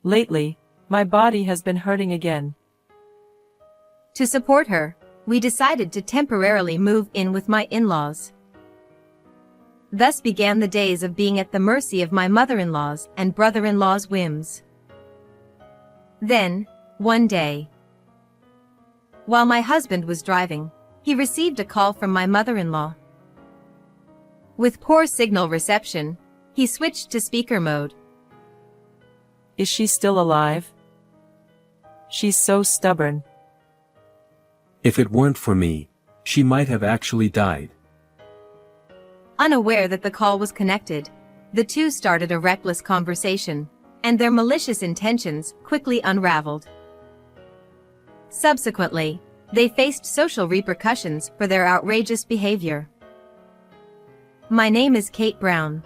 Lately, my body has been hurting again. To support her, we decided to temporarily move in with my in-laws. Thus began the days of being at the mercy of my mother-in-law's and brother-in-law's whims. Then, one day, while my husband was driving, he received a call from my mother-in-law. With poor signal reception, he switched to speaker mode. Is she still alive? She's so stubborn. If it weren't for me, she might have actually died. Unaware that the call was connected, the two started a reckless conversation, and their malicious intentions quickly unraveled. Subsequently, they faced social repercussions for their outrageous behavior. My name is Kate Brown.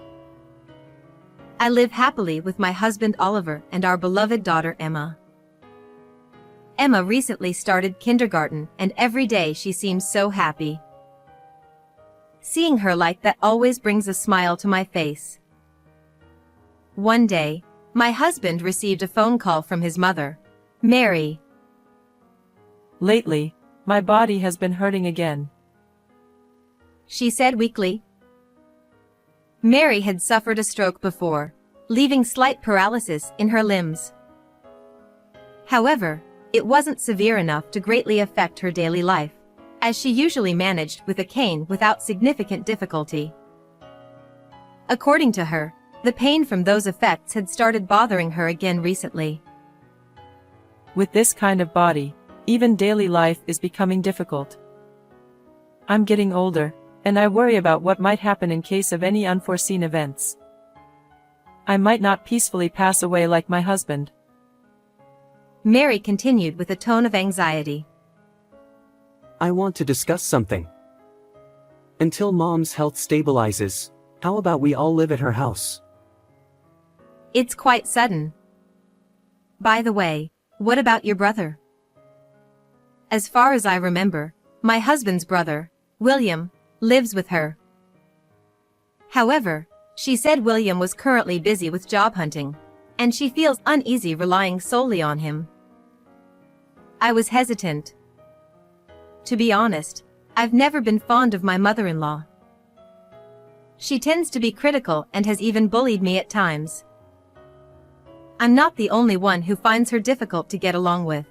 I live happily with my husband Oliver and our beloved daughter Emma. Emma recently started kindergarten, and every day she seems so happy. Seeing her like that always brings a smile to my face. One day, my husband received a phone call from his mother, Mary. Lately, my body has been hurting again, she said weakly. Mary had suffered a stroke before, leaving slight paralysis in her limbs. However, it wasn't severe enough to greatly affect her daily life, as she usually managed with a cane without significant difficulty. According to her, the pain from those effects had started bothering her again recently. With this kind of body, even daily life is becoming difficult. I'm getting older, and I worry about what might happen in case of any unforeseen events. I might not peacefully pass away like my husband. Mary continued with a tone of anxiety. I want to discuss something. Until Mom's health stabilizes, how about we all live at her house? It's quite sudden. By the way, what about your brother? As far as I remember, my husband's brother, William, lives with her. However, she said William was currently busy with job hunting, and she feels uneasy relying solely on him. I was hesitant. To be honest, I've never been fond of my mother-in-law. She tends to be critical and has even bullied me at times. I'm not the only one who finds her difficult to get along with.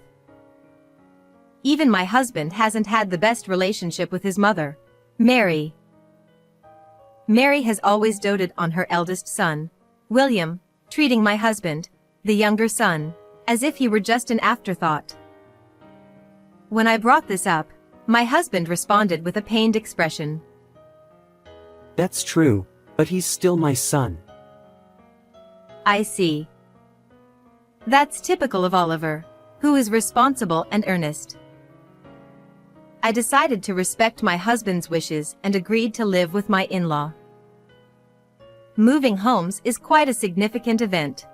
Even my husband hasn't had the best relationship with his mother, Mary. Mary has always doted on her eldest son, William, treating my husband, the younger son, as if he were just an afterthought. When I brought this up, my husband responded with a pained expression. That's true, but he's still my son. I see. That's typical of Oliver, who is responsible and earnest. I decided to respect my husband's wishes and agreed to live with my in-law. Moving homes is quite a significant event.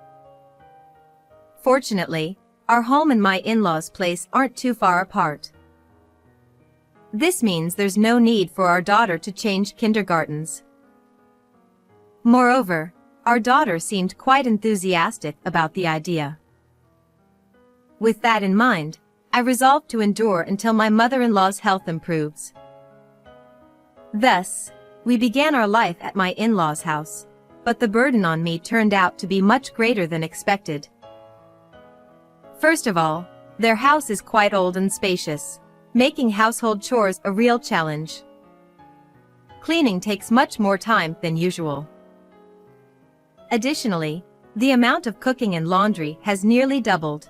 Fortunately, our home and my in-laws' place aren't too far apart. This means there's no need for our daughter to change kindergartens. Moreover, our daughter seemed quite enthusiastic about the idea. With that in mind, I resolved to endure until my mother-in-law's health improves. Thus, we began our life at my in-laws' house, but the burden on me turned out to be much greater than expected. First of all, their house is quite old and spacious, making household chores a real challenge. Cleaning takes much more time than usual. Additionally, the amount of cooking and laundry has nearly doubled.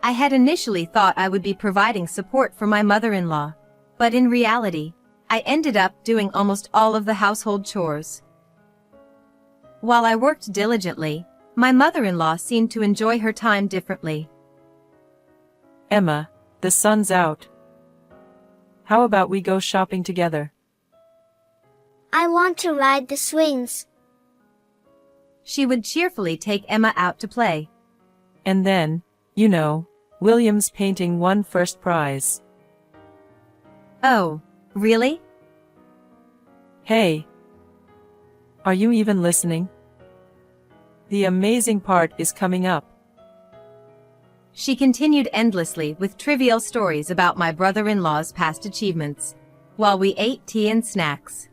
I had initially thought I would be providing support for my mother-in-law, but in reality, I ended up doing almost all of the household chores. While I worked diligently, my mother-in-law seemed to enjoy her time differently. Emma, the sun's out. How about we go shopping together? I want to ride the swings. She would cheerfully take Emma out to play. And then, you know, William's painting won first prize. Oh, really? Hey! Are you even listening? The amazing part is coming up. She continued endlessly with trivial stories about my brother-in-law's past achievements, while we ate tea and snacks.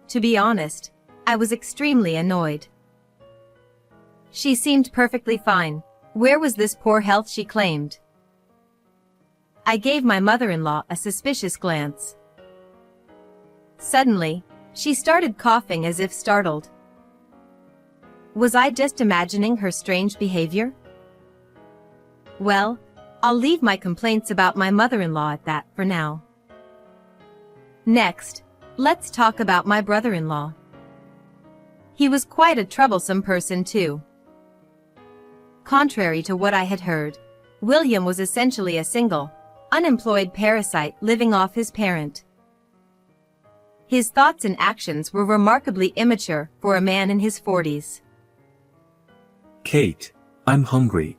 To be honest, I was extremely annoyed. She seemed perfectly fine. Where was this poor health she claimed? I gave my mother-in-law a suspicious glance. Suddenly, she started coughing as if startled. Was I just imagining her strange behavior? Well, I'll leave my complaints about my mother-in-law at that for now. Next, let's talk about my brother-in-law. He was quite a troublesome person too. Contrary to what I had heard, William was essentially a single, unemployed parasite living off his parent. His thoughts and actions were remarkably immature for a man in his 40s. Kate, I'm hungry.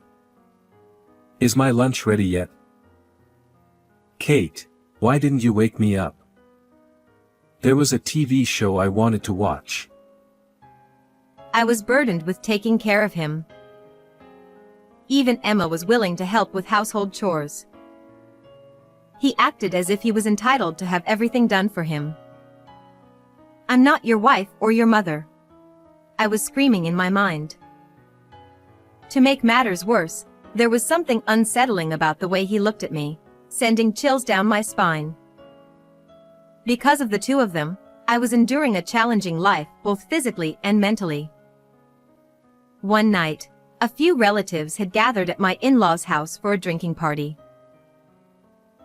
Is my lunch ready yet? Kate, why didn't you wake me up? There was a TV show I wanted to watch. I was burdened with taking care of him. Even Emma was willing to help with household chores. He acted as if he was entitled to have everything done for him. I'm not your wife or your mother. I was screaming in my mind. To make matters worse, there was something unsettling about the way he looked at me, sending chills down my spine. Because of the two of them, I was enduring a challenging life both physically and mentally. One night, a few relatives had gathered at my in-laws' house for a drinking party.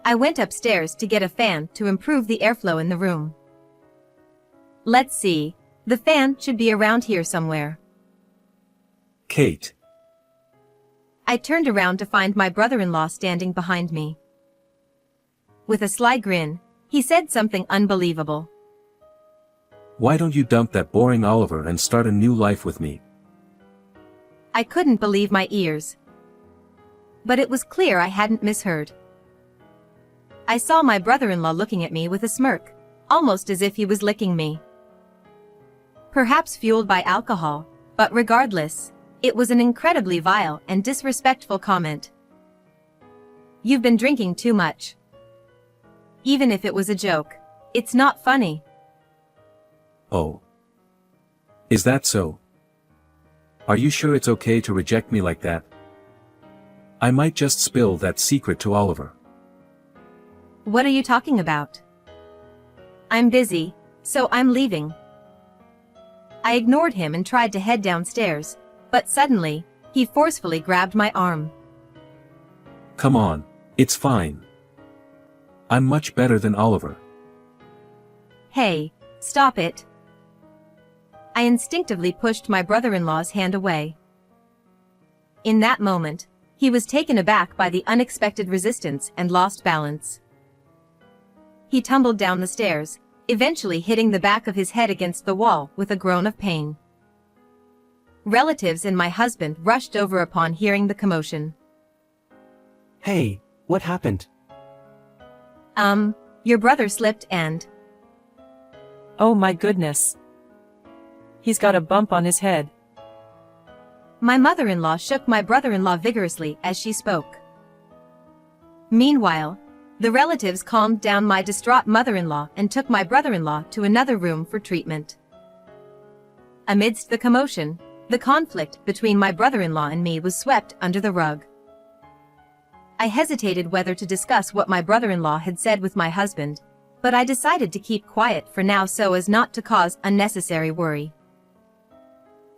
I went upstairs to get a fan to improve the airflow in the room. Let's see, the fan should be around here somewhere. Kate. I turned around to find my brother-in-law standing behind me. With a sly grin, he said something unbelievable. Why don't you dump that boring Oliver and start a new life with me? I couldn't believe my ears. But it was clear I hadn't misheard. I saw my brother-in-law looking at me with a smirk, almost as if he was licking me. Perhaps fueled by alcohol, but regardless, it was an incredibly vile and disrespectful comment. You've been drinking too much. Even if it was a joke, it's not funny. Oh. Is that so? Are you sure it's okay to reject me like that? I might just spill that secret to Oliver. What are you talking about? I'm busy, so I'm leaving. I ignored him and tried to head downstairs, but suddenly, he forcefully grabbed my arm. Come on, it's fine. I'm much better than Oliver. Hey, stop it. I instinctively pushed my brother-in-law's hand away. In that moment, he was taken aback by the unexpected resistance and lost balance. He tumbled down the stairs, eventually hitting the back of his head against the wall with a groan of pain. Relatives and my husband rushed over upon hearing the commotion. Hey, what happened? Your brother slipped and... Oh my goodness. He's got a bump on his head. My mother-in-law shook my brother-in-law vigorously as she spoke. Meanwhile, the relatives calmed down my distraught mother-in-law and took my brother-in-law to another room for treatment. Amidst the commotion, the conflict between my brother-in-law and me was swept under the rug. I hesitated whether to discuss what my brother-in-law had said with my husband, but I decided to keep quiet for now so as not to cause unnecessary worry.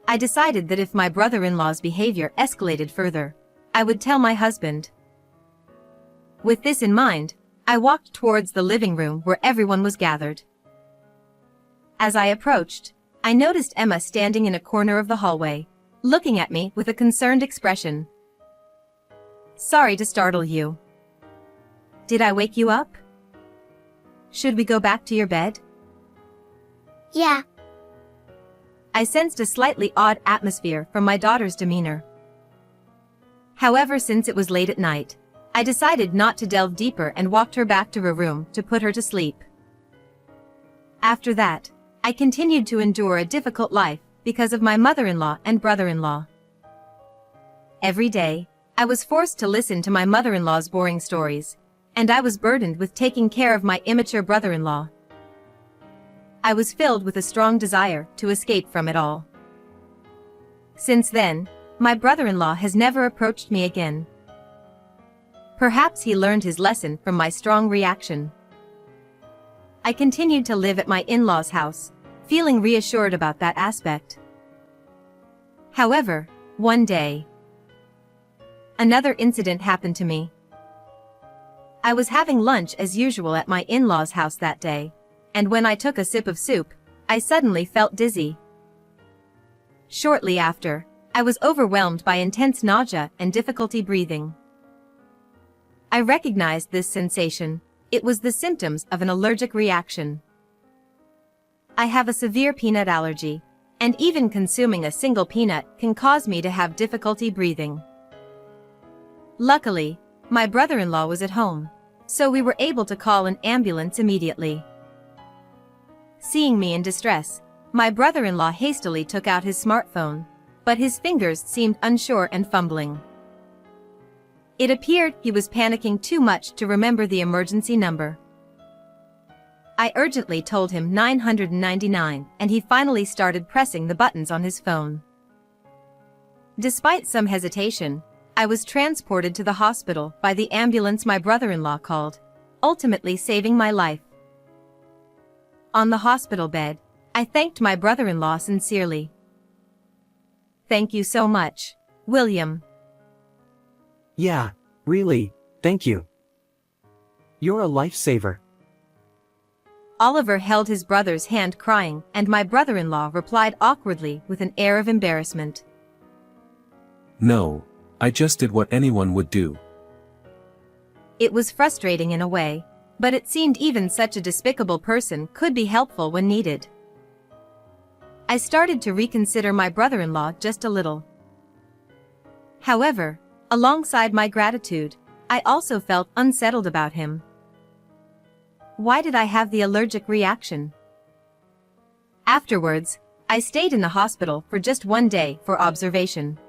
I decided that if my brother-in-law's behavior escalated further, I would tell my husband. With this in mind, I walked towards the living room where everyone was gathered. As I approached, I noticed Emma standing in a corner of the hallway, looking at me with a concerned expression. Sorry to startle you. Did I wake you up? Should we go back to your bed? Yeah, I sensed a slightly odd atmosphere from my daughter's demeanor. However, since it was late at night, I decided not to delve deeper and walked her back to her room to put her to sleep. After that, I continued to endure a difficult life, because of my mother-in-law and brother-in-law. Every day, I was forced to listen to my mother-in-law's boring stories, and I was burdened with taking care of my immature brother-in-law. I was filled with a strong desire to escape from it all. Since then, my brother-in-law has never approached me again. Perhaps he learned his lesson from my strong reaction. I continued to live at my in-laws' house, feeling reassured about that aspect. However, one day, another incident happened to me. I was having lunch as usual at my in-laws' house that day, and when I took a sip of soup, I suddenly felt dizzy. Shortly after, I was overwhelmed by intense nausea and difficulty breathing. I recognized this sensation. It was the symptoms of an allergic reaction. I have a severe peanut allergy, and even consuming a single peanut can cause me to have difficulty breathing. Luckily, my brother-in-law was at home, so we were able to call an ambulance immediately. Seeing me in distress, my brother-in-law hastily took out his smartphone, but his fingers seemed unsure and fumbling. It appeared he was panicking too much to remember the emergency number. I urgently told him 999, and he finally started pressing the buttons on his phone. Despite some hesitation, I was transported to the hospital by the ambulance my brother-in-law called, ultimately saving my life. On the hospital bed, I thanked my brother-in-law sincerely. "Thank you so much, William." Yeah, really, thank you. You're a lifesaver. Oliver held his brother's hand crying, and my brother-in-law replied awkwardly with an air of embarrassment. No, I just did what anyone would do. It was frustrating in a way, but it seemed even such a despicable person could be helpful when needed. I started to reconsider my brother-in-law just a little. However, alongside my gratitude, I also felt unsettled about him. Why did I have the allergic reaction? Afterwards, I stayed in the hospital for just one day for observation.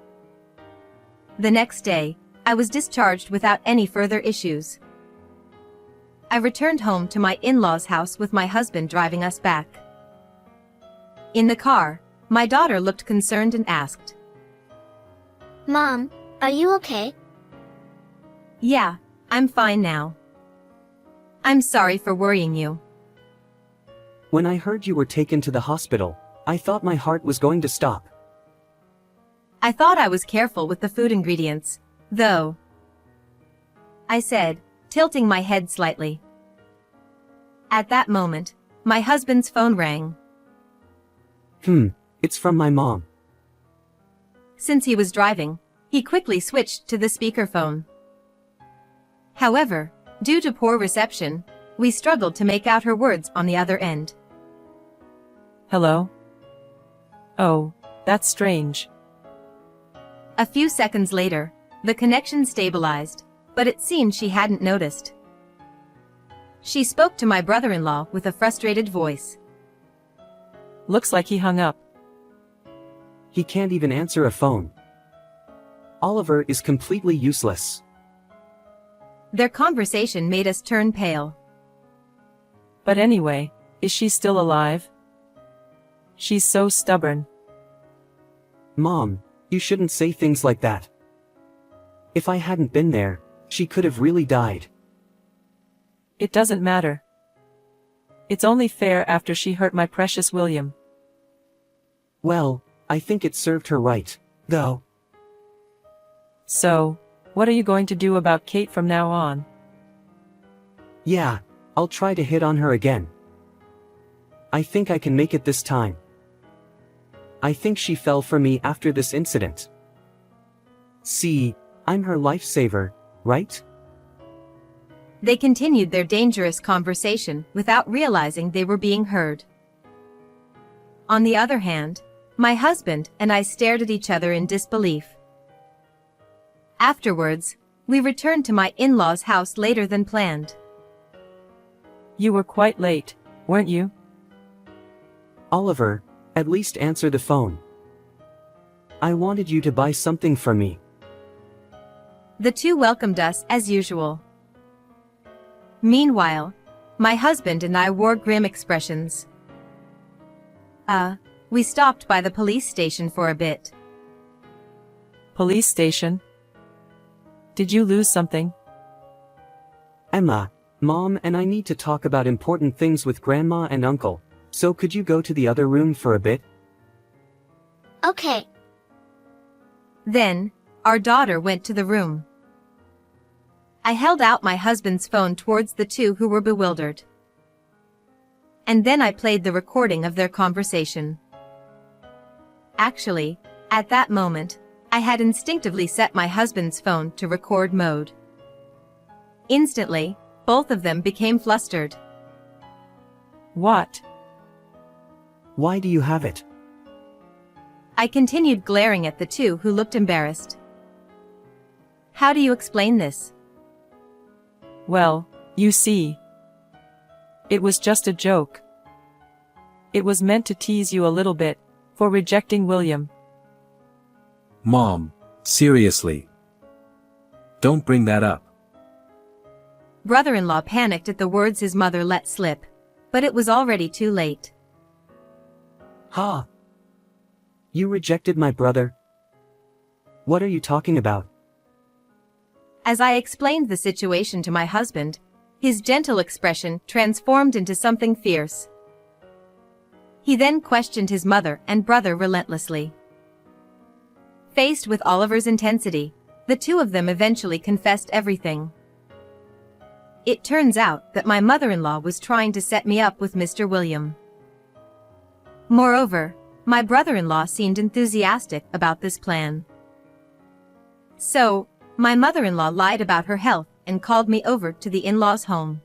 The next day, I was discharged without any further issues. I returned home to my in-laws' house with my husband driving us back. In the car, my daughter looked concerned and asked, Mom, are you okay? "Yeah, I'm fine now. I'm sorry for worrying you." When I heard you were taken to the hospital, I thought my heart was going to stop. I thought I was careful with the food ingredients, though, I said, tilting my head slightly. At that moment, my husband's phone rang. It's from my mom. Since he was driving, he quickly switched to the speakerphone. However, due to poor reception, we struggled to make out her words on the other end. Hello? Oh, that's strange. A few seconds later, the connection stabilized, but it seemed she hadn't noticed. She spoke to my brother-in-law with a frustrated voice. Looks like he hung up. He can't even answer a phone. Oliver is completely useless. Their conversation made us turn pale. But anyway, is she still alive? She's so stubborn. Mom, you shouldn't say things like that. If I hadn't been there, she could have really died. It doesn't matter. It's only fair after she hurt my precious William. Well, I think it served her right, though. So, what are you going to do about Kate from now on? Yeah, I'll try to hit on her again. I think I can make it this time. I think she fell for me after this incident. See, I'm her lifesaver, right? They continued their dangerous conversation without realizing they were being heard. On the other hand, my husband and I stared at each other in disbelief. Afterwards, we returned to my in-laws' house later than planned. You were quite late, weren't you? Oliver, at least answer the phone. I wanted you to buy something for me. The two welcomed us as usual. Meanwhile, my husband and I wore grim expressions. We stopped by the police station for a bit. Police station? Did you lose something? Emma, Mom and I need to talk about important things with Grandma and Uncle, so could you go to the other room for a bit? Okay. Then, our daughter went to the room. I held out my husband's phone towards the two who were bewildered. And then I played the recording of their conversation. Actually, at that moment, I had instinctively set my husband's phone to record mode. Instantly, both of them became flustered. What? Why do you have it? I continued glaring at the two who looked embarrassed. How do you explain this? Well, you see. It was just a joke. It was meant to tease you a little bit, for rejecting William. Mom, seriously. Don't bring that up. Brother-in-law panicked at the words his mother let slip, but it was already too late. Ha! You rejected my brother? What are you talking about? As I explained the situation to my husband, his gentle expression transformed into something fierce. He then questioned his mother and brother relentlessly. Faced with Oliver's intensity, the two of them eventually confessed everything. It turns out that my mother-in-law was trying to set me up with Mr. William. Moreover, my brother-in-law seemed enthusiastic about this plan. So, my mother-in-law lied about her health and called me over to the in-laws' home.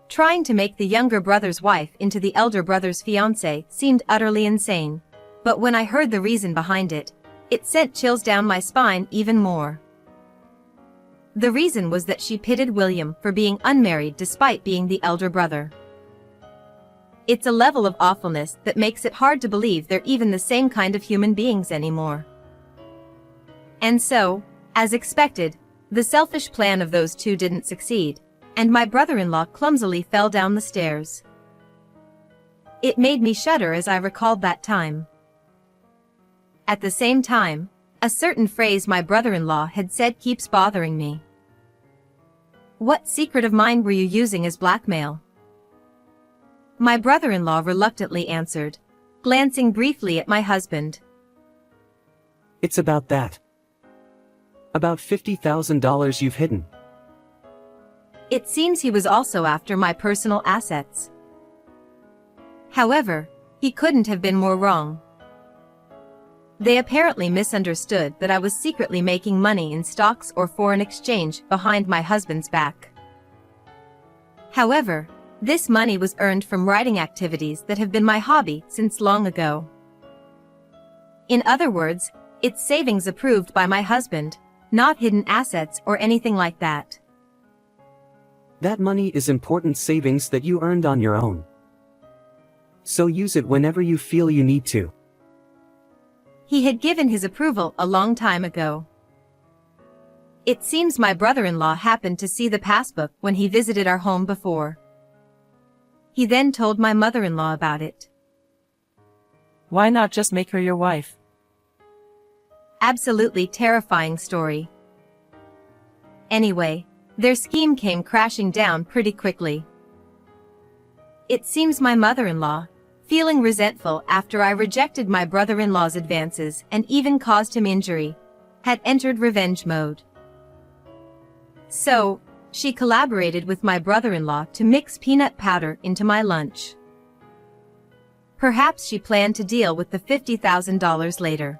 Trying to make the younger brother's wife into the elder brother's fiancée seemed utterly insane, but when I heard the reason behind it, it sent chills down my spine even more. The reason was that she pitted William for being unmarried despite being the elder brother. It's a level of awfulness that makes it hard to believe they're even the same kind of human beings anymore. And so, as expected, the selfish plan of those two didn't succeed, and my brother-in-law clumsily fell down the stairs. It made me shudder as I recalled that time. At the same time, a certain phrase my brother-in-law had said keeps bothering me. What secret of mine were you using as blackmail? My brother-in-law reluctantly answered, glancing briefly at my husband. It's about that. About $50,000 you've hidden. It seems he was also after my personal assets. However, he couldn't have been more wrong. They apparently misunderstood that I was secretly making money in stocks or foreign exchange behind my husband's back. However, this money was earned from writing activities that have been my hobby since long ago. In other words, it's savings approved by my husband, not hidden assets or anything like that. That money is important savings that you earned on your own. So use it whenever you feel you need to. He had given his approval a long time ago. It seems my brother-in-law happened to see the passbook when he visited our home before. He then told my mother-in-law about it. Why not just make her your wife? Absolutely terrifying story. Anyway, their scheme came crashing down pretty quickly. It seems my mother-in-law, feeling resentful after I rejected my brother-in-law's advances and even caused him injury, had entered revenge mode. So, she collaborated with my brother-in-law to mix peanut powder into my lunch. Perhaps she planned to deal with the $50,000 later.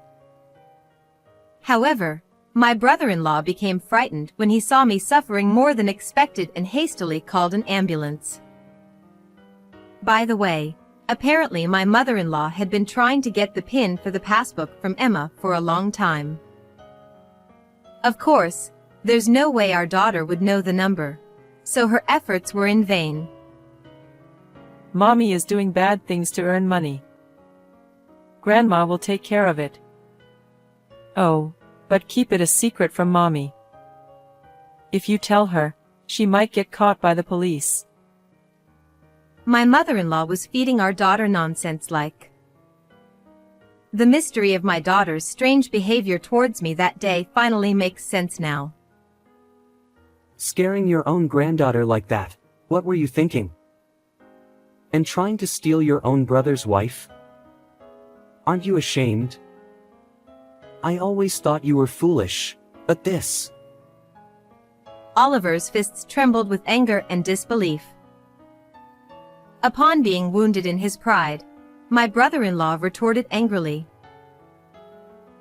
However, my brother-in-law became frightened when he saw me suffering more than expected and hastily called an ambulance. By the way, apparently my mother-in-law had been trying to get the PIN for the passbook from Emma for a long time. Of course, there's no way our daughter would know the number, so her efforts were in vain. Mommy is doing bad things to earn money. Grandma will take care of it. Oh, but keep it a secret from Mommy. If you tell her, she might get caught by the police. My mother-in-law was feeding our daughter nonsense like. The mystery of my daughter's strange behavior towards me that day finally makes sense now. Scaring your own granddaughter like that, what were you thinking? And trying to steal your own brother's wife? Aren't you ashamed? I always thought you were foolish, but this. Oliver's fists trembled with anger and disbelief. Upon being wounded in his pride, my brother-in-law retorted angrily.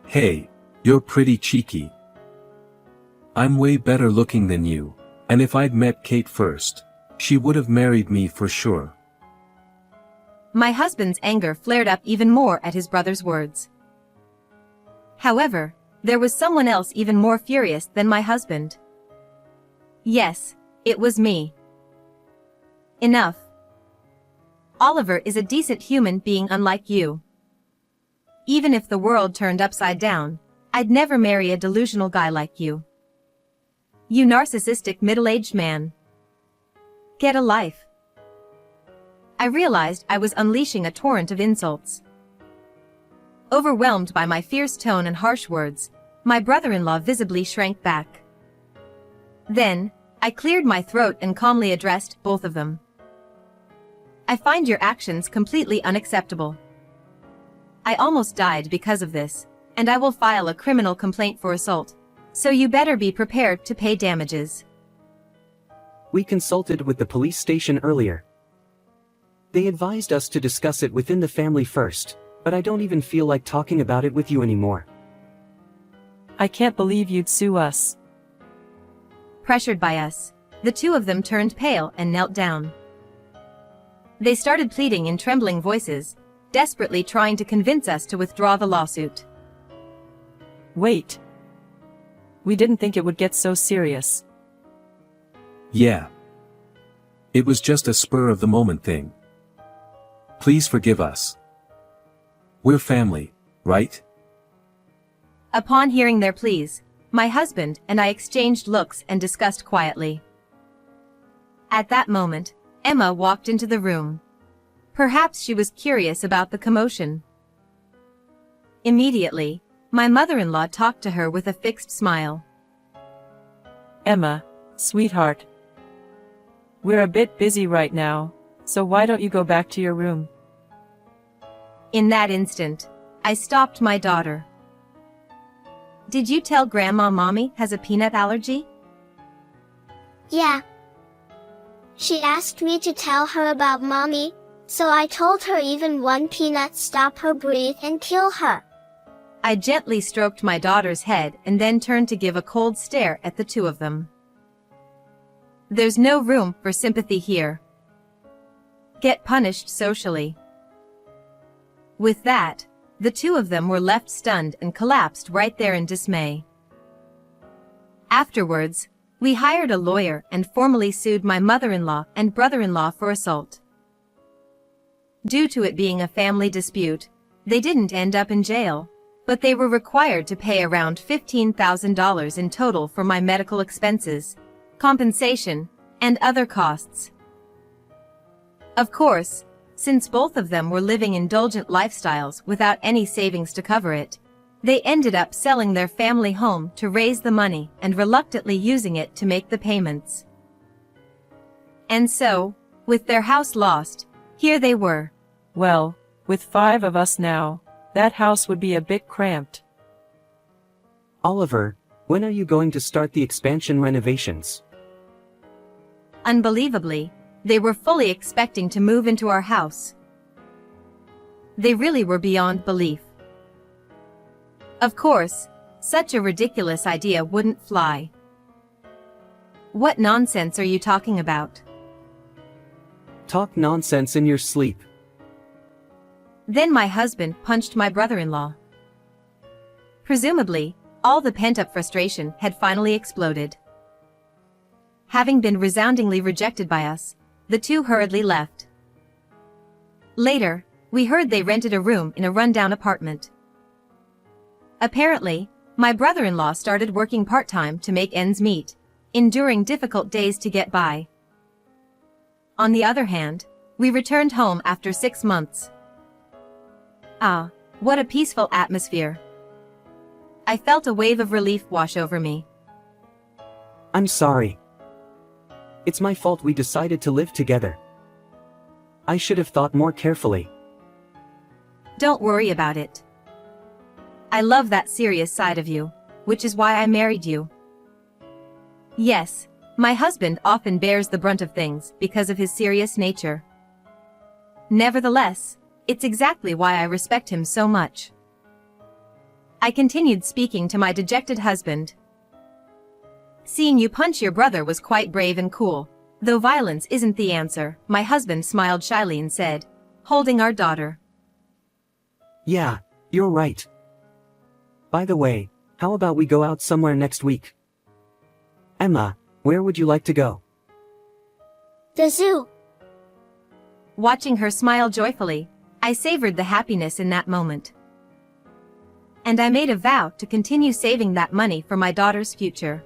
Hey, you're pretty cheeky. I'm way better looking than you, and if I'd met Kate first, she would have married me for sure. My husband's anger flared up even more at his brother's words. However, there was someone else even more furious than my husband. Yes, it was me. Enough. Oliver is a decent human being unlike you. Even if the world turned upside down, I'd never marry a delusional guy like you. You narcissistic middle-aged man. Get a life. I realized I was unleashing a torrent of insults. Overwhelmed by my fierce tone and harsh words, my brother-in-law visibly shrank back. Then, I cleared my throat and calmly addressed both of them. I find your actions completely unacceptable. I almost died because of this, and I will file a criminal complaint for assault, so you better be prepared to pay damages. We consulted with the police station earlier. They advised us to discuss it within the family first, but I don't even feel like talking about it with you anymore. I can't believe you'd sue us. Pressured by us, the two of them turned pale and knelt down. They started pleading in trembling voices, desperately trying to convince us to withdraw the lawsuit. Wait. We didn't think it would get so serious. Yeah. It was just a spur-of-the-moment thing. Please forgive us. We're family, right? Upon hearing their pleas, my husband and I exchanged looks and discussed quietly. At that moment, Emma walked into the room. Perhaps she was curious about the commotion. Immediately, my mother-in-law talked to her with a fixed smile. Emma, sweetheart. We're a bit busy right now, so why don't you go back to your room? In that instant, I stopped my daughter. Did you tell Grandma Mommy has a peanut allergy? Yeah. She asked me to tell her about Mommy, so I told her even one peanut stop her breathe and kill her. I gently stroked my daughter's head and then turned to give a cold stare at the two of them. There's no room for sympathy here. Get punished socially. With that, the two of them were left stunned and collapsed right there in dismay. Afterwards, we hired a lawyer and formally sued my mother-in-law and brother-in-law for assault. Due to it being a family dispute, they didn't end up in jail, but they were required to pay around $15,000 in total for my medical expenses, compensation, and other costs. Of course, since both of them were living indulgent lifestyles without any savings to cover it, they ended up selling their family home to raise the money and reluctantly using it to make the payments. And so, with their house lost, here they were. Well, with 5 of us now, that house would be a bit cramped. Oliver, when are you going to start the expansion renovations? Unbelievably, they were fully expecting to move into our house. They really were beyond belief. Of course, such a ridiculous idea wouldn't fly. What nonsense are you talking about? Talk nonsense in your sleep. Then my husband punched my brother-in-law. Presumably, all the pent-up frustration had finally exploded. Having been resoundingly rejected by us, the two hurriedly left. Later, we heard they rented a room in a rundown apartment. Apparently, My brother-in-law started working part-time to make ends meet, enduring difficult days to get by. On the other hand, we returned home after 6 months. Ah, what a peaceful atmosphere. I felt a wave of relief wash over me. I'm sorry. It's my fault we decided to live together. I should have thought more carefully. Don't worry about it. I love that serious side of you, which is why I married you. Yes, my husband often bears the brunt of things because of his serious nature. Nevertheless, it's exactly why I respect him so much. I continued speaking to my dejected husband. Seeing you punch your brother was quite brave and cool. Though violence isn't the answer, my husband smiled shyly and said, holding our daughter. Yeah, you're right. By the way, how about we go out somewhere next week? Emma, where would you like to go? The zoo. Watching her smile joyfully, I savored the happiness in that moment. And I made a vow to continue saving that money for my daughter's future.